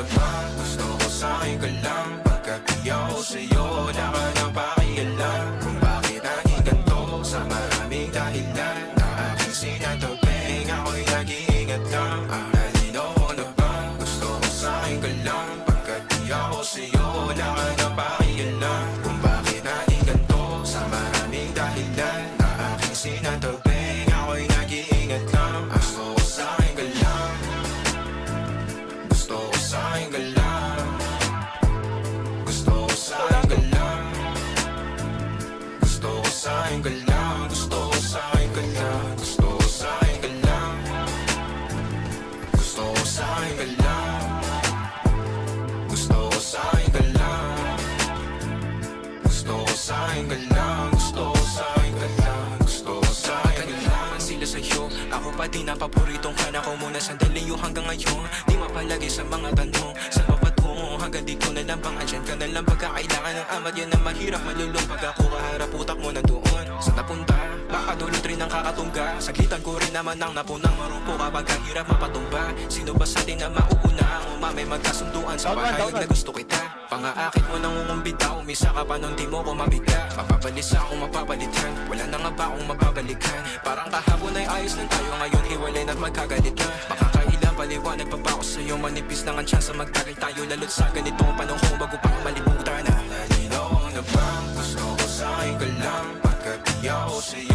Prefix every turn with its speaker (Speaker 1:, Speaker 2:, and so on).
Speaker 1: na bang gusto ko sa'kin ka lang? Pagkabi ako sa'yo, wala ka na pakialam kung bakit naging ganito sa maraming dahilan na aking sinataping, ako'y nag-iingat lang. Nalinaw ko na bang gusto ko sa'kin ka lang? Pagkabi ako sa'yo, wala ka na pakialam kung bakit naging ganito sa maraming dahilan na aking sinataping, ako'y nag-iingat lang. Gusto ko sa'kin ka lang, gusto ko sa'kin ka lang, gusto ko sa'kin ka lang, gusto ko sa'kin ka lang, gusto ko sa'kin ka lang, gusto ko sa'kin ka lang, gusto ko sa'kin ka lang, gusto ko sa'kin ka lang, gusto ko sa'kin ka lang, gusto ko sa'kin ka lang, gusto ko sa'kin ka lang. Sila sa'yo, ako pa din ang paboritong ka na ko muna sandali yung hanggang ngayon. Di mapalagi sa mga tanong, saan pa patungo? Hanggang dito na lang bang andyan ka na lang pagkakailangan ng amat? Yan ang mahirap malulong pag ako kaharap utak mo na doon. Saan napunta? Baka dulot rin ang kakatungga. Saglitan ko rin naman ang napunang marumpo kapag kahirap mapatumba. Sino ba sa atin na mauuna? Ang umamay magkasunduan sa pahayag na gusto kita. Pangaakit mo nang umumbita, umisa ka pa nung di mo ko mabiga. Mapabalisa akong mapapalitan, wala na nga ba akong mababalikan? Parang kahapon ay ayos lang tayo, ngayon hiwalay na't magkagalitan. Makakailang paliwanag pa ba ako sa'yo? Manipis lang ang tsansa magtagal tayo, lalo't sa ganitong panahon bago pa malimutan na. Nalinaw na bang gusto ko sa'kin ka lang? Pagkabi ako sa'yo,